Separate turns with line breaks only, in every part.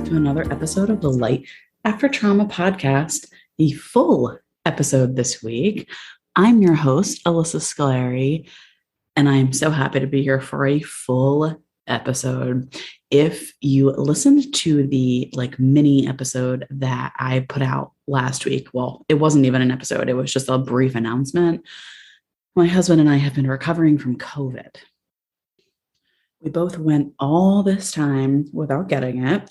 to another episode of the Light After Trauma podcast, the full episode this week. I'm your host, Alyssa Scolari, and I'm so happy to be here for a full episode. If you listened to the mini episode that I put out last week, well, it wasn't even an episode, it was just a brief announcement. My husband and I have been recovering from COVID. We both went all this time without getting it.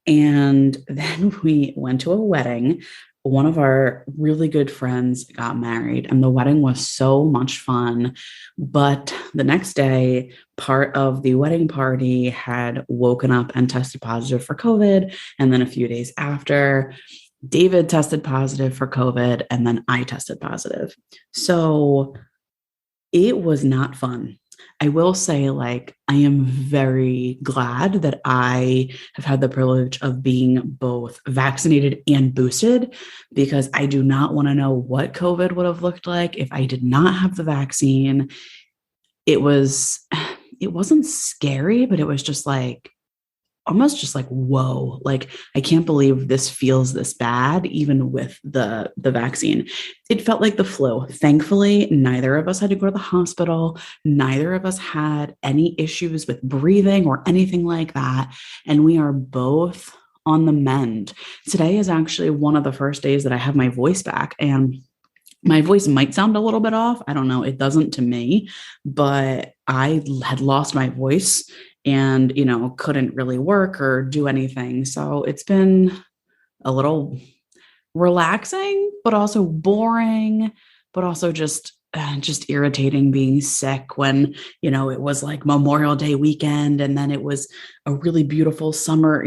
And then we went to a wedding. One of our really good friends got married, and the wedding was so much fun. But the next day, part of the wedding party had woken up and tested positive for COVID. And then a few days after, David tested positive for COVID, and then I tested positive. So it was not fun. I will say, I am very glad that I have had the privilege of being both vaccinated and boosted, because I do not want to know what COVID would have looked like if I did not have the vaccine. It wasn't scary, but it was just almost just whoa, I can't believe this feels this bad, even with the vaccine. It felt like the flu. Thankfully, neither of us had to go to the hospital. Neither of us had any issues with breathing or anything like that. And we are both on the mend. Today is actually one of the first days that I have my voice back, and my voice might sound a little bit off. I don't know. It doesn't to me, but I had lost my voice and, couldn't really work or do anything. So it's been a little relaxing, but also boring, but also just irritating being sick when, it was Memorial Day weekend, and then it was a really beautiful summer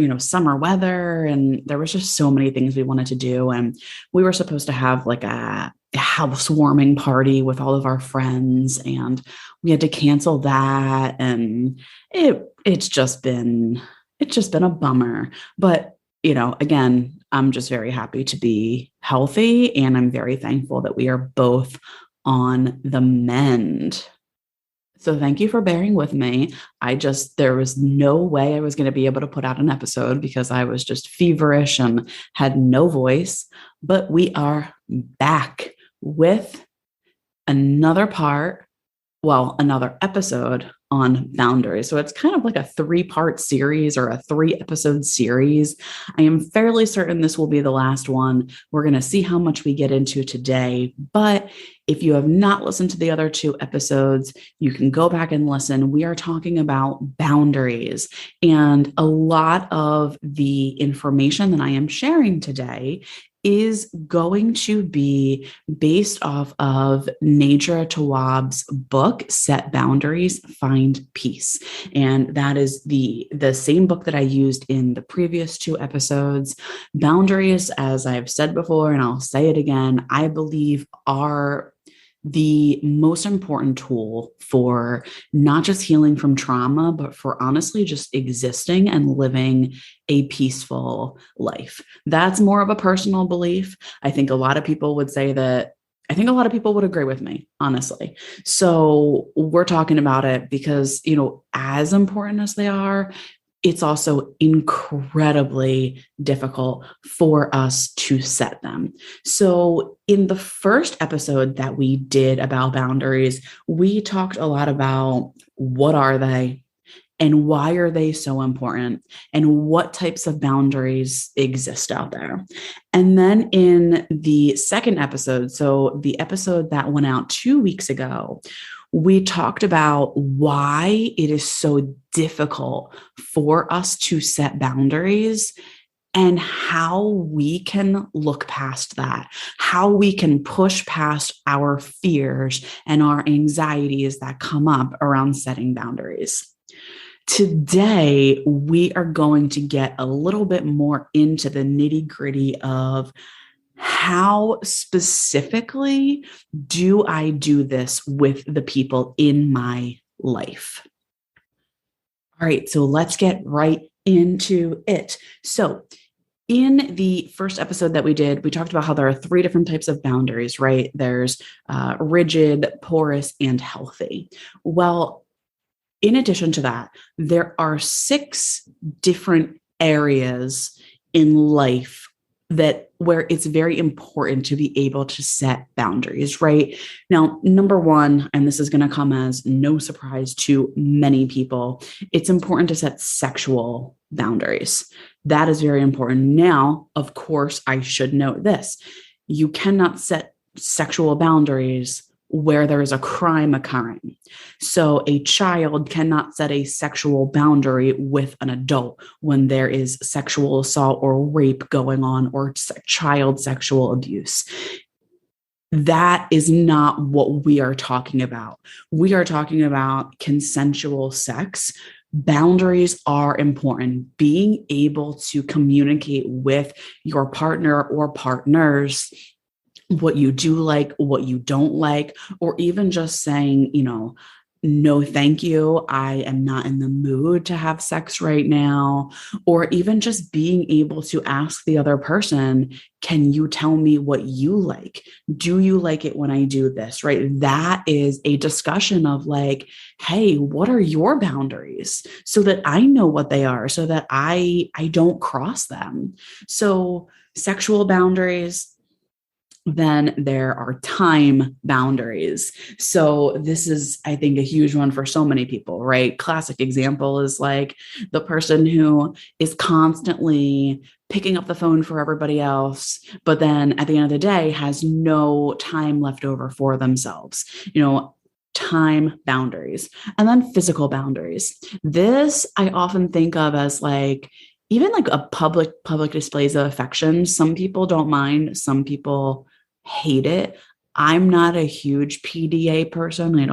weather. And there was just so many things we wanted to do. And we were supposed to have a housewarming party with all of our friends, and we had to cancel that. And it's just been a bummer. But, again, I'm just very happy to be healthy, and I'm very thankful that we are both on the mend. So thank you for bearing with me. There was no way I was going to be able to put out an episode because I was just feverish and had no voice, but we are back with another episode on boundaries. So it's kind of like a 3-part series or a 3-episode series. I am fairly certain this will be the last one. We're going to see how much we get into today. But if you have not listened to the other 2 episodes, you can go back and listen. We are talking about boundaries, and a lot of the information that I am sharing today is going to be based off of Nedra Tawwab's book, Set Boundaries, Find Peace. And that is the same book that I used in the previous 2 episodes. Boundaries, as I've said before, and I'll say it again, I believe are the most important tool for not just healing from trauma, but for honestly just existing and living a peaceful life. That's more of a personal belief. I think a lot of people would say that. I think a lot of people would agree with me, honestly. So we're talking about it because, as important as they are, it's also incredibly difficult for us to set them. So in the first episode that we did about boundaries, we talked a lot about what are they and why are they so important and what types of boundaries exist out there. And then in the second episode, so the episode that went out 2 weeks ago, we talked about why it is so difficult for us to set boundaries and how we can look past that, how we can push past our fears and our anxieties that come up around setting boundaries. Today, we are going to get a little bit more into the nitty-gritty of how specifically do I do this with the people in my life. All right, so let's get right into it. So in the first episode that we did, we talked about how there are 3 different types of boundaries, right? There's rigid, porous, and healthy. Well, in addition to that, there are 6 different areas in life that where it's very important to be able to set boundaries, right? Now, number one, and this is going to come as no surprise to many people, it's important to set sexual boundaries. That is very important. Now, of course, I should note this. You cannot set sexual boundaries where there is a crime occurring. So a child cannot set a sexual boundary with an adult when there is sexual assault or rape going on or child sexual abuse. That is not what we are talking about. We are talking about consensual sex. Boundaries are important. Being able to communicate with your partner or partners what you do like, what you don't like, or even just saying, no, thank you. I am not in the mood to have sex right now. Or even just being able to ask the other person, can you tell me what you like? Do you like it when I do this, right? That is a discussion of like, hey, what are your boundaries? So that I know what they are, so that I don't cross them. So sexual boundaries. Then there are time boundaries. So this is, I think, a huge one for so many people, right? Classic example is like the person who is constantly picking up the phone for everybody else, but then at the end of the day has no time left over for themselves. Time boundaries. And then physical boundaries. This I often think of as like, even like a public displays of affection. Some people don't mind. Some people hate it. I'm not a huge PDA person. I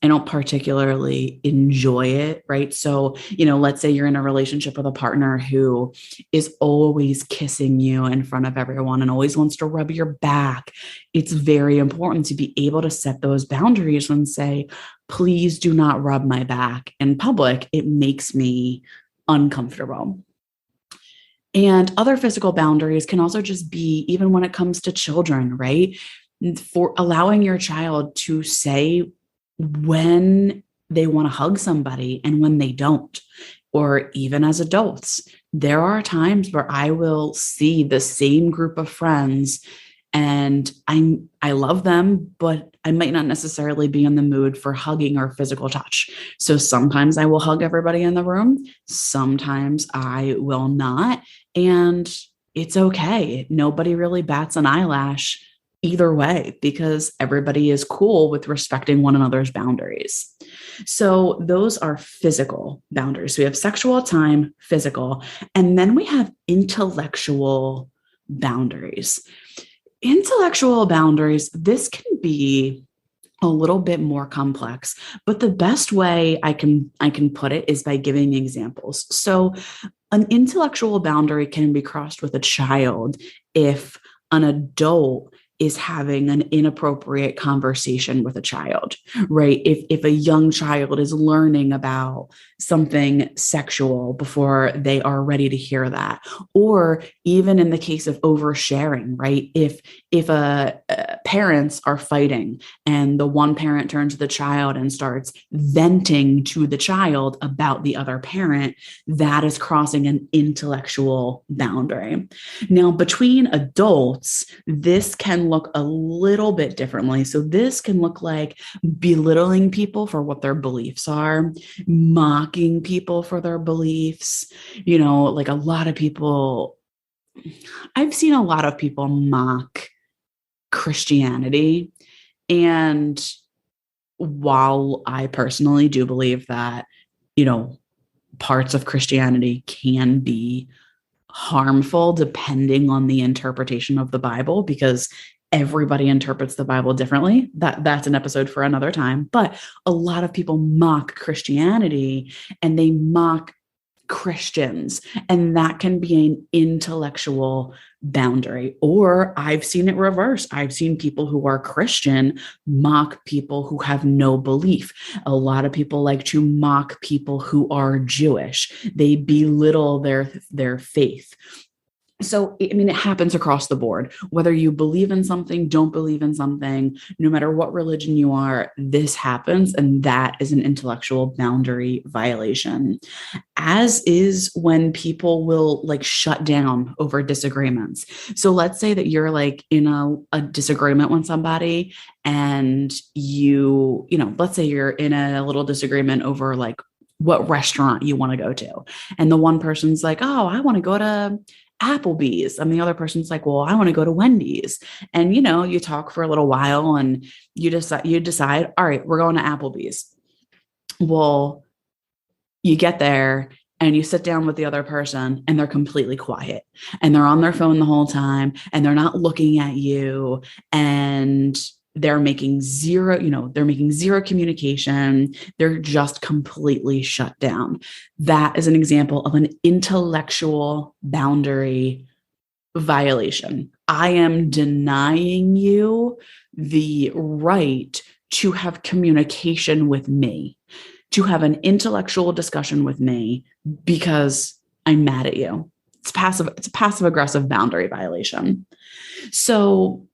don't particularly enjoy it, right? So, let's say you're in a relationship with a partner who is always kissing you in front of everyone and always wants to rub your back. It's very important to be able to set those boundaries and say, please do not rub my back in public. It makes me uncomfortable. And other physical boundaries can also just be, even when it comes to children, right? For allowing your child to say when they want to hug somebody and when they don't, or even as adults, there are times where I will see the same group of friends and I love them, but I might not necessarily be in the mood for hugging or physical touch. So sometimes I will hug everybody in the room. Sometimes I will not. And it's okay. Nobody really bats an eyelash either way because everybody is cool with respecting one another's boundaries. So those are physical boundaries. So we have sexual, time, physical, and then we have intellectual boundaries. Intellectual boundaries, this can be a little bit more complex, but the best way I can put it is by giving examples. So an intellectual boundary can be crossed with a child if an adult is having an inappropriate conversation with a child, right? If a young child is learning about something sexual before they are ready to hear that, or even in the case of oversharing, right? If parents are fighting and the one parent turns to the child and starts venting to the child about the other parent, that is crossing an intellectual boundary. Now, between adults, this can look a little bit differently. So this can look like belittling people for what their beliefs are, mocking people for their beliefs. Like a lot of people, I've seen a lot of people mock Christianity. And while I personally do believe that, parts of Christianity can be harmful depending on the interpretation of the Bible, because everybody interprets the Bible differently. That's an episode for another time. But a lot of people mock Christianity and they mock Christians, and that can be an intellectual boundary. Or I've seen it reverse. I've seen people who are Christian mock people who have no belief. A lot of people like to mock people who are Jewish. They belittle their faith. So, I mean, it happens across the board, whether you believe in something, don't believe in something, no matter what religion you are, this happens. And that is an intellectual boundary violation, as is when people will like shut down over disagreements. So let's say that you're like in a disagreement with somebody, and let's say you're in a little disagreement over like what restaurant you want to go to. And the one person's like, oh, I want to go to Applebee's. And the other person's like, well, I want to go to Wendy's. And, you talk for a little while and you decide, all right, we're going to Applebee's. Well, you get there and you sit down with the other person and they're completely quiet and they're on their phone the whole time and they're not looking at you, and they're making zero communication. They're just completely shut down. That is an example of an intellectual boundary violation. I am denying you the right to have communication with me, to have an intellectual discussion with me because I'm mad at you. It's a passive aggressive boundary violation. So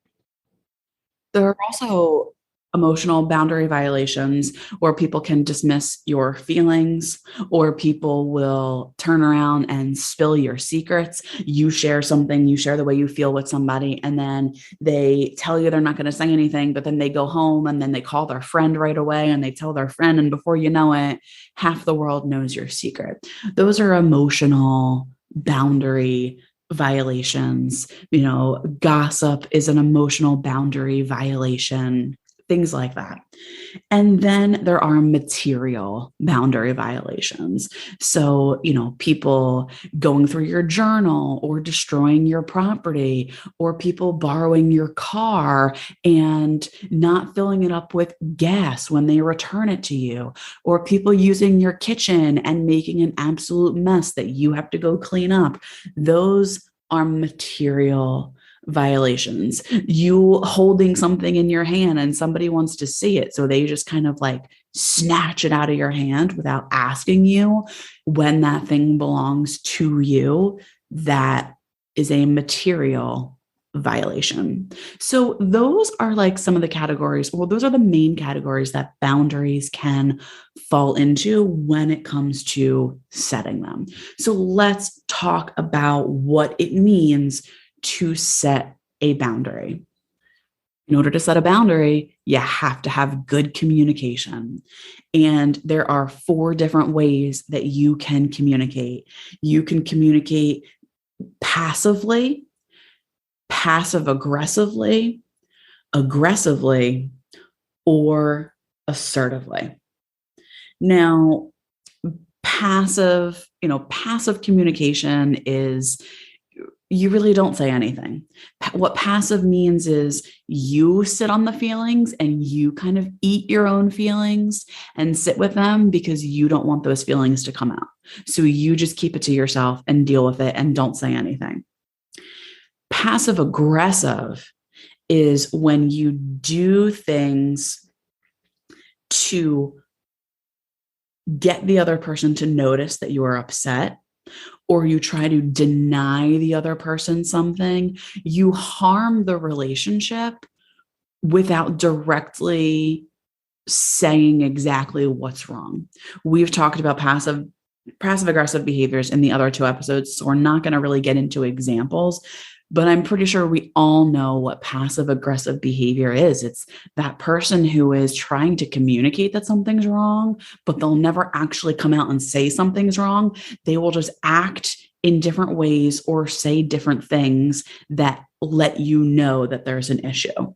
there are also emotional boundary violations where people can dismiss your feelings, or people will turn around and spill your secrets. You share something, you share the way you feel with somebody, and then they tell you they're not going to say anything, but then they go home and then they call their friend right away and they tell their friend, and before you know it, half the world knows your secret. Those are emotional boundary violations. Gossip is an emotional boundary violation, things like that. And then there are material boundary violations. So, people going through your journal or destroying your property, or people borrowing your car and not filling it up with gas when they return it to you, or people using your kitchen and making an absolute mess that you have to go clean up. Those are material violations. You holding something in your hand and somebody wants to see it, so they just kind of like snatch it out of your hand without asking you when that thing belongs to you. That is a material violation. So those are like some of the categories, well, those are the main categories that boundaries can fall into when it comes to setting them. So let's talk about what it means to set a boundary. In order to set a boundary, you have to have good communication. And there are 4 different ways that you can communicate. You can communicate passively, passive-aggressively, aggressively, or assertively. Now, passive communication is you really don't say anything. What passive means is you sit on the feelings and you kind of eat your own feelings and sit with them because you don't want those feelings to come out. So you just keep it to yourself and deal with it and don't say anything. Passive aggressive is when you do things to get the other person to notice that you are upset, or you try to deny the other person something. You harm the relationship without directly saying exactly what's wrong. We've talked about passive aggressive behaviors in the other 2 episodes, so we're not going to really get into examples, but I'm pretty sure we all know what passive aggressive behavior is. It's that person who is trying to communicate that something's wrong, but they'll never actually come out and say something's wrong. They will just act in different ways or say different things that let you know that there's an issue.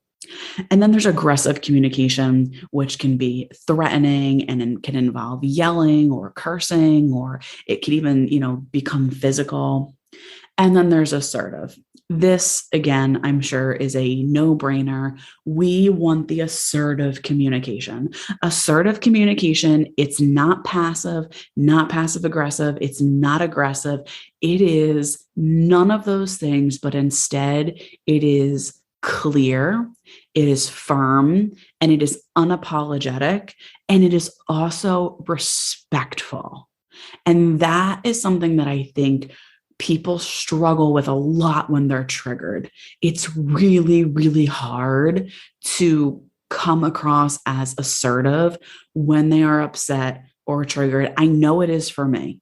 And then there's aggressive communication, which can be threatening and it can involve yelling or cursing, or it can even, become physical. And then there's assertive. This, again, I'm sure is a no-brainer. We want the assertive communication. Assertive communication, it's not passive aggressive. It's not aggressive. It is none of those things, but instead it is clear, it is firm, and it is unapologetic, and it is also respectful. And that is something that I think people struggle with a lot when they're triggered. It's really, really hard to come across as assertive when they are upset or triggered. I know it is for me,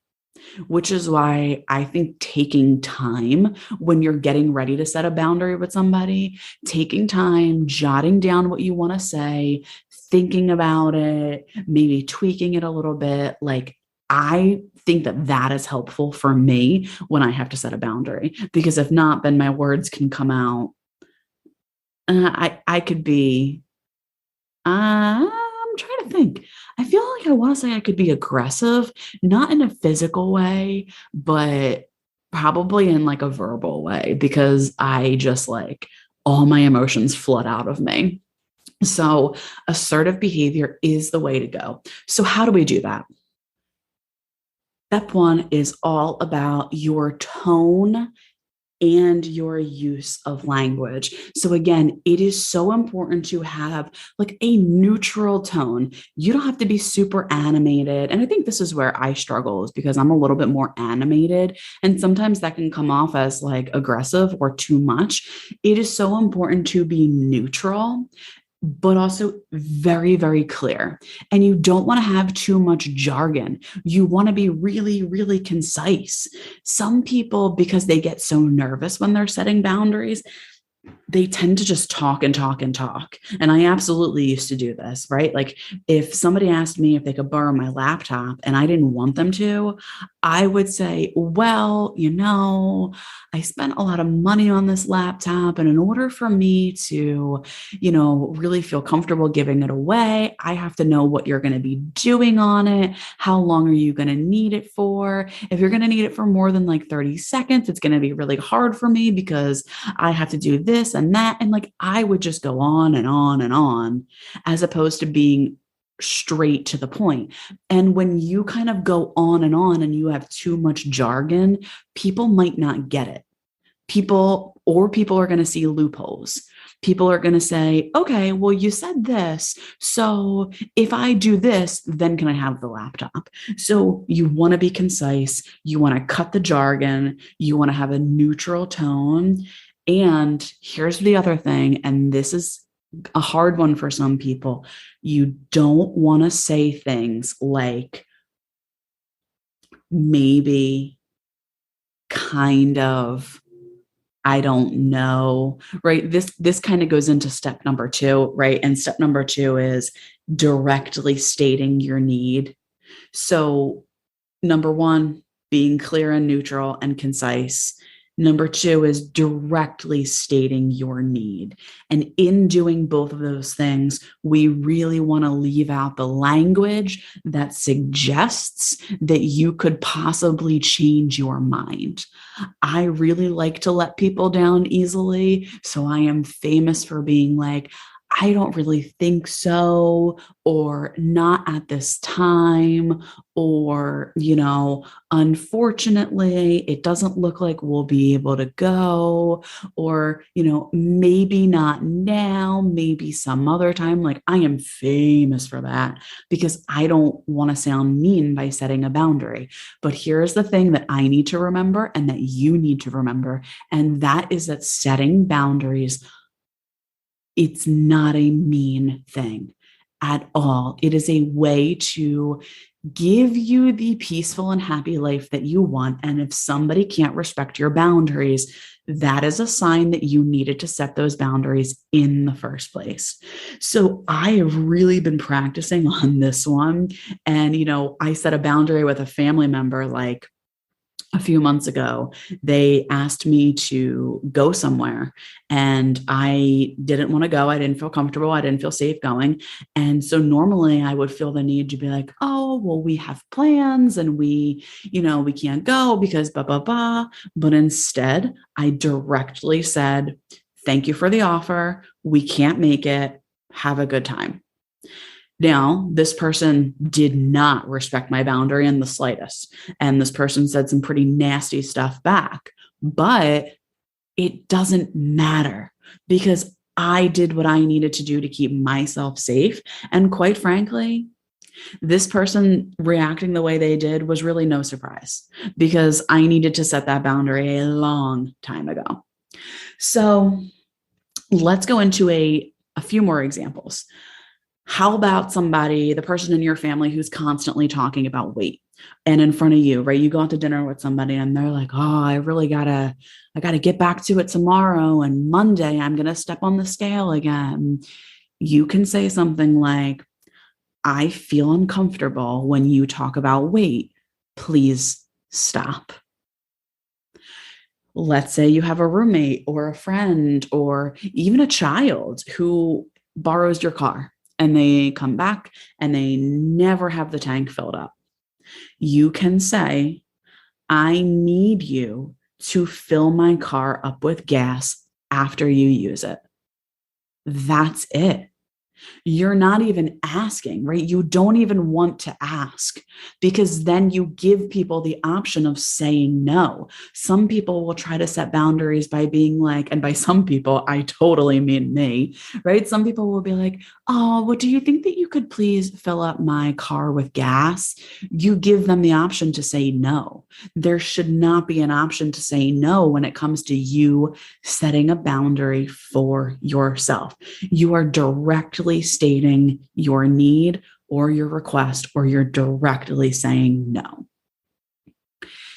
which is why I think taking time when you're getting ready to set a boundary with somebody, taking time, jotting down what you want to say, thinking about it, maybe tweaking it a little bit. Like, I think that that is helpful for me when I have to set a boundary, because if not, then my words can come out. I could be, I'm trying to think. I feel like I want to say I could be aggressive, not in a physical way, but probably in like a verbal way, because I just like all my emotions flood out of me. So assertive behavior is the way to go. So how do we do that? Step one is all about your tone and your use of language. So again, it is so important to have like a neutral tone. You don't have to be super animated. And I think this is where I struggle, is because I'm a little bit more animated. And sometimes that can come off as like aggressive or too much. It is so important to be neutral, but also very, very clear. And you don't want to have too much jargon. You want to be really, really concise. Some people, because they get so nervous when they're setting boundaries, they tend to just talk and talk and talk. And I absolutely used to do this, right? Like if somebody asked me if they could borrow my laptop and I didn't want them to, I would say, well, I spent a lot of money on this laptop. And in order for me to, really feel comfortable giving it away, I have to know what you're going to be doing on it. How long are you going to need it for? If you're going to need it for more than like 30 seconds, it's going to be really hard for me because I have to do this and that. And like, I would just go on and on and on, as opposed to being straight to the point. And when you kind of go on and you have too much jargon, people might not get it. People are going to see loopholes. People are going to say, okay, well, you said this. So if I do this, then can I have the laptop? So you want to be concise. You want to cut the jargon. You want to have a neutral tone. And here's the other thing, and this is a hard one for some people. You don't want to say things like maybe, kind of, I don't know, right? This kind of goes into step number 2, right? And step number 2 is directly stating your need. So number 1, being clear and neutral and concise. Number 2 is directly stating your need. And in doing both of those things, we really want to leave out the language that suggests that you could possibly change your mind. I really like to let people down easily. So I am famous for being like, I don't really think so, or not at this time, or, unfortunately, it doesn't look like we'll be able to go, or, maybe not now, maybe some other time. Like, I am famous for that because I don't want to sound mean by setting a boundary. But here's the thing that I need to remember and that you need to remember, and that is that setting boundaries, it's not a mean thing at all. It is a way to give you the peaceful and happy life that you want. And if somebody can't respect your boundaries, that is a sign that you needed to set those boundaries in the first place. So I have really been practicing on this one. And, I set a boundary with a family member like a few months ago. They asked me to go somewhere and I didn't want to go. I didn't feel comfortable. I didn't feel safe going. And so normally I would feel the need to be like, oh, well, we have plans and we can't go because blah, blah, blah. But instead I directly said, thank you for the offer. We can't make it. Have a good time. Now, this person did not respect my boundary in the slightest. And this person said some pretty nasty stuff back, but it doesn't matter because I did what I needed to do to keep myself safe. And quite frankly, This person reacting the way they did was really no surprise because I needed to set that boundary a long time ago. So let's go into a few more examples. How about somebody, the person in your family who's constantly talking about weight and in front of you, right? You go out to dinner with somebody and they're like, oh, I gotta get back to it tomorrow. And Monday, I'm going to step on the scale again. You can say something like, I feel uncomfortable when you talk about weight. Please stop. Let's say you have a roommate or a friend or even a child who borrows your car and they come back and they never have the tank filled up. You can say, I need you to fill my car up with gas after you use it. That's it. You're not even asking, right? You don't even want to ask because then you give people the option of saying no. Some people will try to set boundaries by being like, and by some people, I totally mean me, right? Some people will be like, oh, well, do you think that you could please fill up my car with gas? You give them the option to say no. There should not be an option to say no when it comes to you setting a boundary for yourself. You are directly stating your need or your request, or you're directly saying no.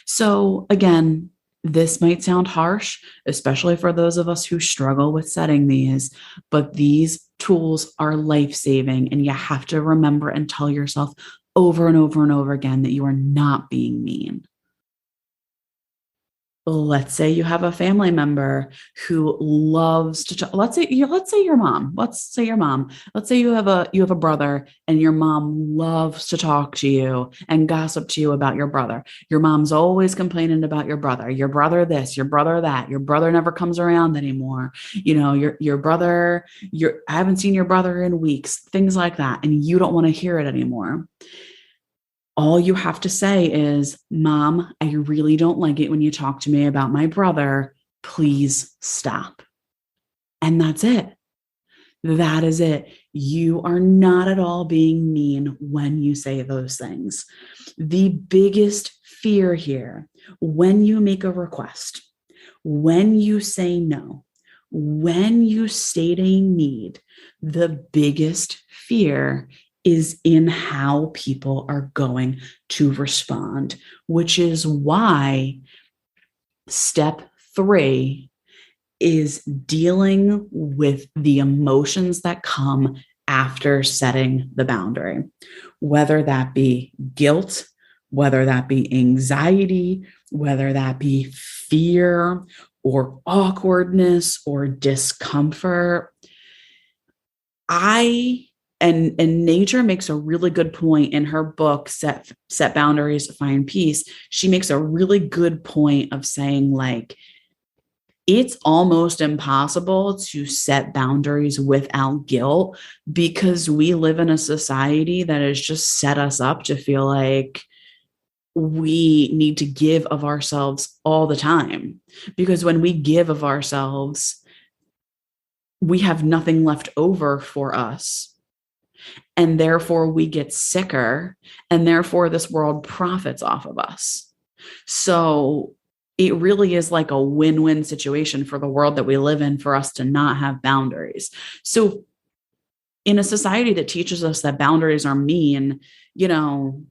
So again, this might sound harsh, especially for those of us who struggle with setting these, but these tools are life-saving, and you have to remember and tell yourself over and over and over again that you are not being mean. Let's say you have a family member who loves to talk. Let's say your mom. Let's say you have a brother and your mom loves to talk to you and gossip to you about your brother. Your mom's always complaining about your brother this, your brother that, your brother never comes around anymore. You know, your brother, I haven't seen your brother in weeks, things like that. And you don't want to hear it anymore. All you have to say is, Mom, I really don't like it when you talk to me about my brother. Please stop. And that's it. That is it. You are not at all being mean when you say those things. The biggest fear here, when you make a request, when you say no, when you state a need, the biggest fear is in how people are going to respond, which is why step 3 is dealing with the emotions that come after setting the boundary, whether that be guilt, whether that be anxiety, whether that be fear or awkwardness or discomfort. And Nedra makes a really good point in her book, Set Boundaries, Find Peace. She makes a really good point of saying, like, it's almost impossible to set boundaries without guilt because we live in a society that has just set us up to feel like we need to give of ourselves all the time. Because when we give of ourselves, we have nothing left over for us. And therefore we get sicker, and therefore this world profits off of us. So it really is like a win-win situation for the world that we live in for us to not have boundaries. So in a society that teaches us that boundaries are mean, you know,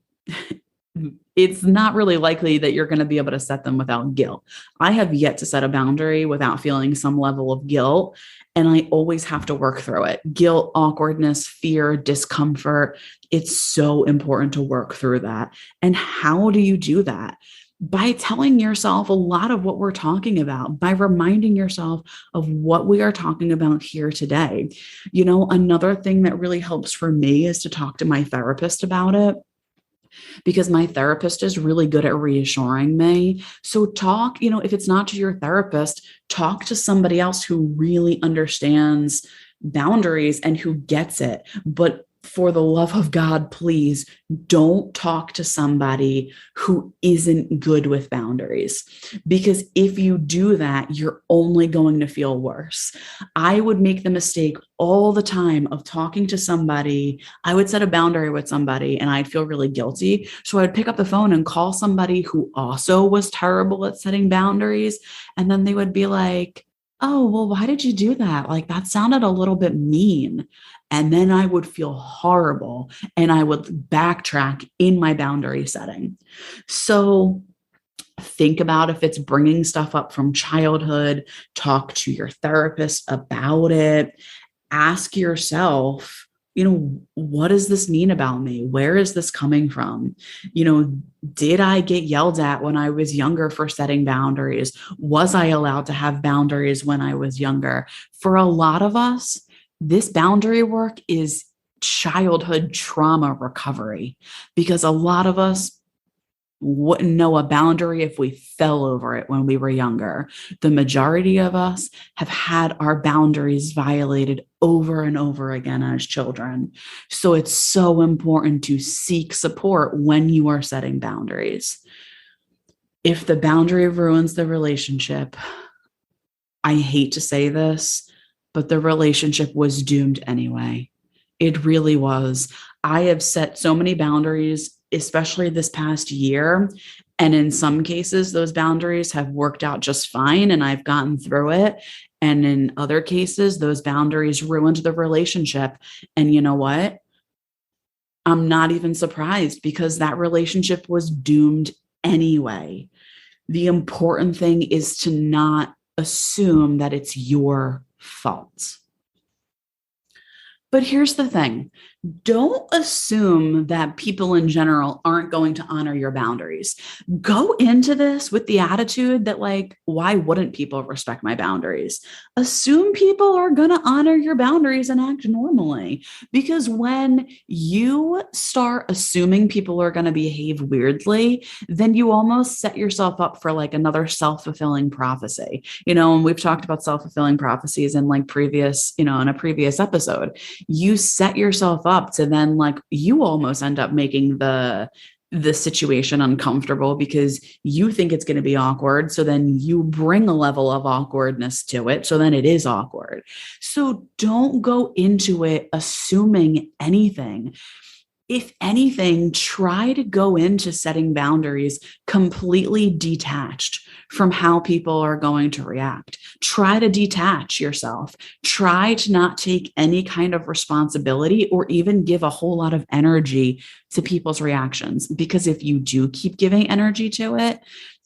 it's not really likely that you're going to be able to set them without guilt. I have yet to set a boundary without feeling some level of guilt. And I always have to work through it. Guilt, awkwardness, fear, discomfort. It's so important to work through that. And how do you do that? By telling yourself a lot of what we're talking about, by reminding yourself of what we are talking about here today. You know, another thing that really helps for me is to talk to my therapist about it, because my therapist is really good at reassuring me. So talk, you know, if it's not to your therapist, talk to somebody else who really understands boundaries and who gets it. But for the love of God, please don't talk to somebody who isn't good with boundaries. Because if you do that, you're only going to feel worse. I would make the mistake all the time of talking to somebody. I would set a boundary with somebody and I'd feel really guilty. So I'd pick up the phone and call somebody who also was terrible at setting boundaries. And then they would be like, oh, well, why did you do that? Like, that sounded a little bit mean. And then I would feel horrible and I would backtrack in my boundary setting. So think about if it's bringing stuff up from childhood, talk to your therapist about it, ask yourself, what does this mean about me? Where is this coming from? Did I get yelled at when I was younger for setting boundaries? Was I allowed to have boundaries when I was younger? For a lot of us, this boundary work is childhood trauma recovery, because a lot of us wouldn't know a boundary if we fell over it when we were younger. The majority of us have had our boundaries violated over and over again as children. So it's so important to seek support when you are setting boundaries. If the boundary ruins the relationship, I hate to say this, but the relationship was doomed anyway. It really was. I have set so many boundaries, especially this past year. And in some cases, those boundaries have worked out just fine and I've gotten through it. And in other cases, those boundaries ruined the relationship. And you know what? I'm not even surprised, because that relationship was doomed anyway. The important thing is to not assume that it's your fault. But here's the thing. Don't assume that people in general aren't going to honor your boundaries. Go into this with the attitude that, like, why wouldn't people respect my boundaries? Assume people are going to honor your boundaries and act normally. Because when you start assuming people are going to behave weirdly, then you almost set yourself up for like another self-fulfilling prophecy. And we've talked about self-fulfilling prophecies in like previous, in a previous episode. You set yourself up to then, like, you almost end up making the situation uncomfortable because you think it's going to be awkward. So then you bring a level of awkwardness to it. So then it is awkward. So don't go into it assuming anything. If anything, try to go into setting boundaries completely detached from how people are going to react. Try to detach yourself. Try to not take any kind of responsibility or even give a whole lot of energy to people's reactions. Because if you do keep giving energy to it,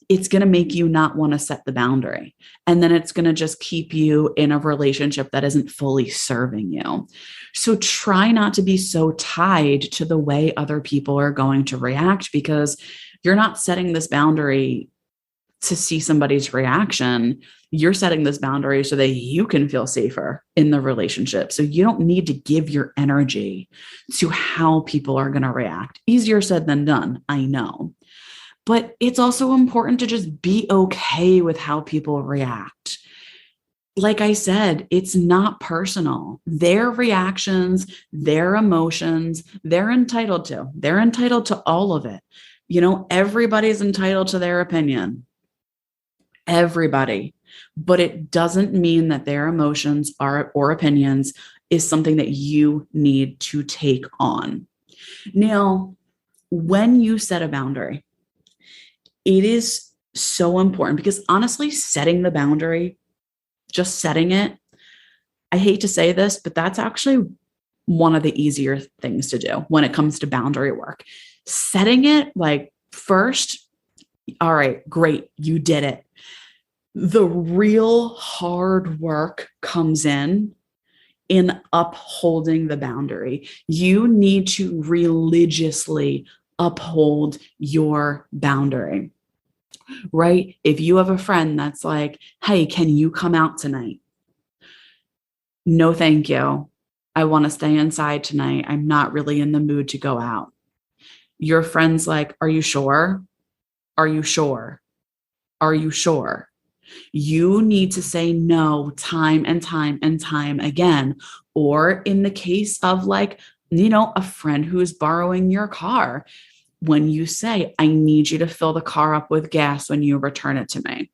it's going to make you not want to set the boundary. And then it's going to just keep you in a relationship that isn't fully serving you. So try not to be so tied to the way other people are going to react, because you're not setting this boundary to see somebody's reaction. You're setting this boundary so that you can feel safer in the relationship. So you don't need to give your energy to how people are going to react. Easier said than done, I know. But it's also important to just be okay with how people react. Like I said, it's not personal. Their reactions, their emotions, they're entitled to. They're entitled to all of it. Everybody's entitled to their opinion. Everybody. But it doesn't mean that their emotions or opinions is something that you need to take on. Now, when you set a boundary, it is so important, because honestly, setting the boundary, just setting it, I hate to say this, but that's actually one of the easier things to do when it comes to boundary work. Setting it, like, first, all right, great, you did it. The real hard work comes in upholding the boundary. You need to religiously uphold your boundary, right? If you have a friend that's like, hey, can you come out tonight? No, thank you. I want to stay inside tonight. I'm not really in the mood to go out. Your friend's like, are you sure? Are you sure? Are you sure? You need to say no time and time and time again. Or in the case of like a friend who is borrowing your car. When you say, I need you to fill the car up with gas when you return it to me.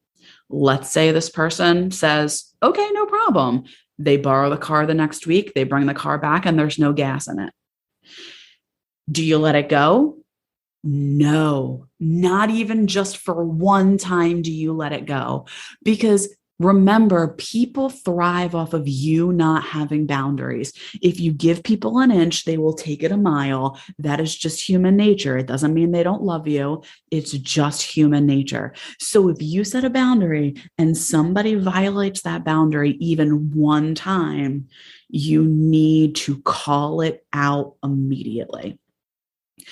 Let's say this person says, okay, no problem. They borrow the car the next week, they bring the car back and there's no gas in it. Do you let it go? No, not even just for one time do you let it go. Because remember, people thrive off of you not having boundaries. If you give people an inch, they will take it a mile. That is just human nature. It doesn't mean they don't love you. It's just human nature. So if you set a boundary and somebody violates that boundary even one time, you need to call it out immediately.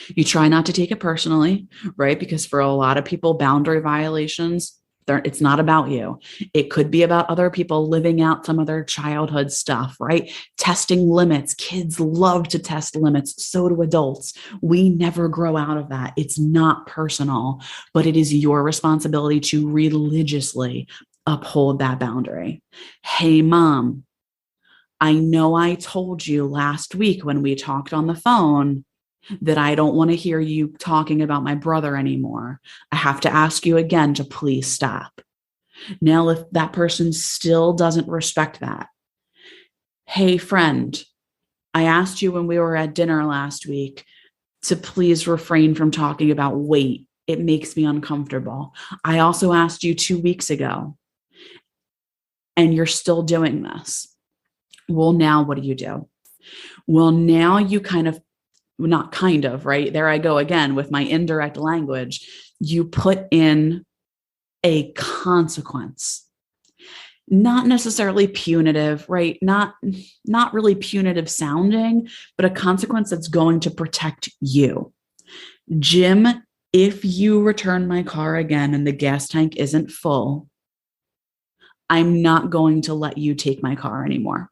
You try not to take it personally, right? Because for a lot of people, boundary violations, it's not about you. It could be about other people living out some of their childhood stuff, right? Testing limits. Kids love to test limits. So do adults. We never grow out of that. It's not personal, but it is your responsibility to religiously uphold that boundary. Hey, mom, I know I told you last week when we talked on the phone that I don't want to hear you talking about my brother anymore. I have to ask you again to please stop. Now, if that person still doesn't respect that, hey, friend, I asked you when we were at dinner last week to please refrain from talking about weight. It makes me uncomfortable. I also asked you 2 weeks ago, and you're still doing this. Well, now what do? Well, now you right? There I go again with my indirect language. You put in a consequence, not necessarily punitive, right? Not really punitive sounding, but a consequence that's going to protect you. Jim, if you return my car again and the gas tank isn't full, I'm not going to let you take my car anymore.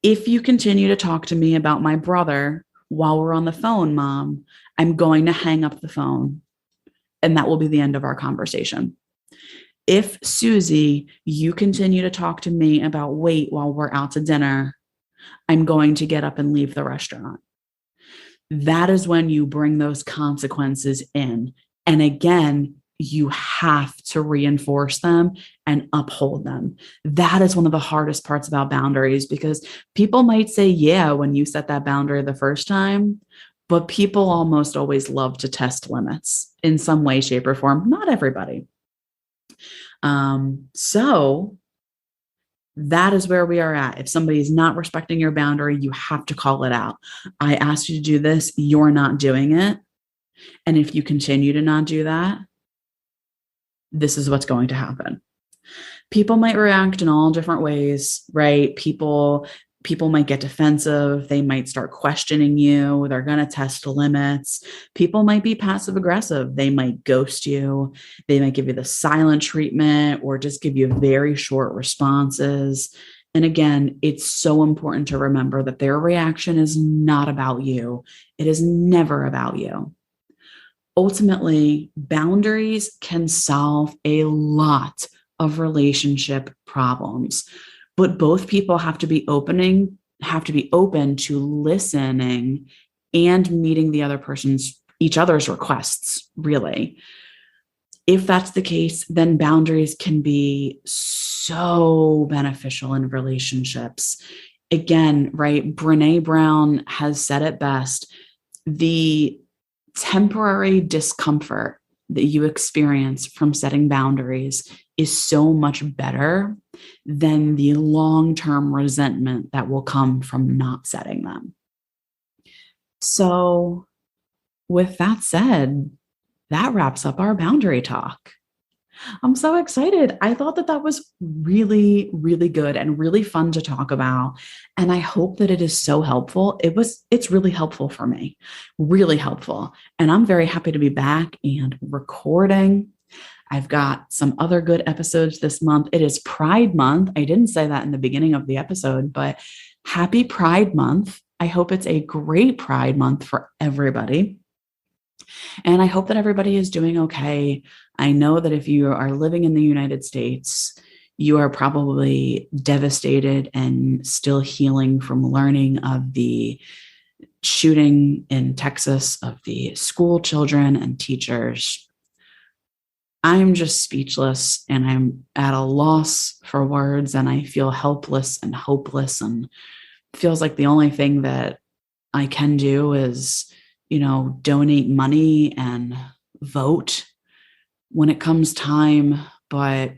If you continue to talk to me about my brother while we're on the phone, mom, I'm going to hang up the phone. And that will be the end of our conversation. If, Susie, you continue to talk to me about weight while we're out to dinner, I'm going to get up and leave the restaurant. That is when you bring those consequences in. And again, you have to reinforce them and uphold them. That is one of the hardest parts about boundaries, because people might say, yeah, when you set that boundary the first time, but people almost always love to test limits in some way, shape, or form. Not everybody. So that is where we are at. If somebody is not respecting your boundary, you have to call it out. I asked you to do this. You're not doing it. And if you continue to not do that, this is what's going to happen. People might react in all different ways, right? People might get defensive. They might start questioning you. They're going to test limits. People might be passive aggressive. They might ghost you. They might give you the silent treatment or just give you very short responses. And again, it's so important to remember that their reaction is not about you. It is never about you. Ultimately, boundaries can solve a lot of relationship problems, but both people have to be open to listening and meeting each other's requests, really. If that's the case, then boundaries can be so beneficial in relationships. Again, right? Brené Brown has said it best. The temporary discomfort that you experience from setting boundaries is so much better than the long-term resentment that will come from not setting them. So, with that said, that wraps up our boundary talk. I'm so excited. I thought that was really, really good and really fun to talk about. And I hope that it is so helpful. It's really helpful for me, really helpful. And I'm very happy to be back and recording. I've got some other good episodes this month. It is Pride Month. I didn't say that in the beginning of the episode, but happy Pride Month. I hope it's a great Pride Month for everybody. And I hope that everybody is doing okay. I know that if you are living in the United States, you are probably devastated and still healing from learning of the shooting in Texas of the school children and teachers. I'm just speechless, and I'm at a loss for words, and I feel helpless and hopeless, and it feels like the only thing that I can do is, donate money and vote when it comes time. But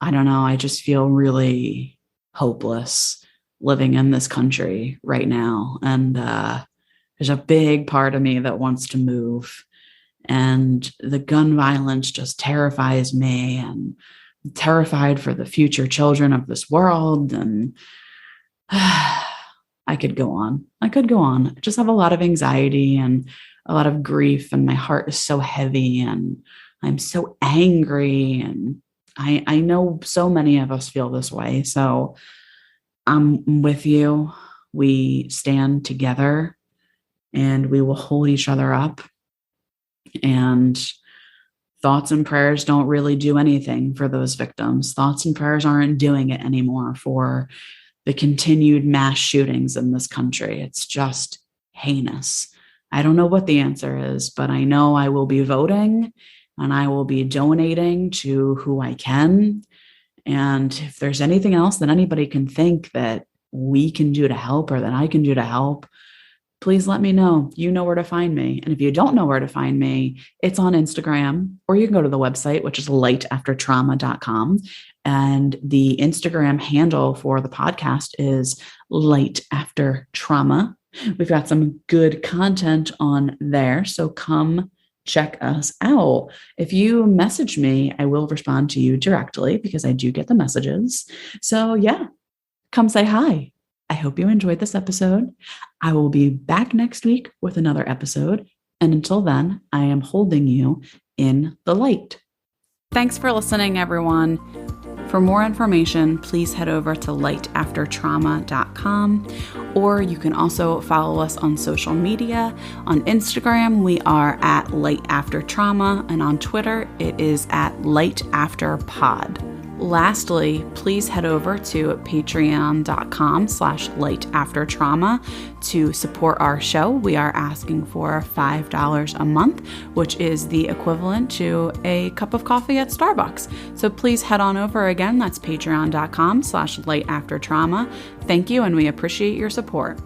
I don't know, I just feel really hopeless living in this country right now. And there's a big part of me that wants to move. And the gun violence just terrifies me, and I'm terrified for the future children of this world. And I could go on. I just have a lot of anxiety and a lot of grief, and my heart is so heavy, and I'm so angry. And I know so many of us feel this way. So I'm with you. We stand together, and we will hold each other up. And thoughts and prayers don't really do anything for those victims. Thoughts and prayers aren't doing it anymore for the continued mass shootings in this country. It's just heinous. I don't know what the answer is, but I know I will be voting, and I will be donating to who I can. And if there's anything else that anybody can think that we can do to help, or that I can do to help, please let me know. You know where to find me. And if you don't know where to find me, it's on Instagram, or you can go to the website, which is lightaftertrauma.com. And the Instagram handle for the podcast is Light After Trauma. We've got some good content on there, so come check us out. If you message me, I will respond to you directly, because I do get the messages. So yeah, come say hi. I hope you enjoyed this episode. I will be back next week with another episode. And until then, I am holding you in the light. Thanks for listening, everyone. For more information, please head over to lightaftertrauma.com, or you can also follow us on social media. On Instagram, we are at lightaftertrauma, and on Twitter, it is at lightafterpod. Lastly, please head over to patreon.com/lightaftertrauma to support our show. We are asking for $5 a month, which is the equivalent to a cup of coffee at Starbucks. So please head on over again. That's patreon.com/lightaftertrauma. Thank you, and we appreciate your support.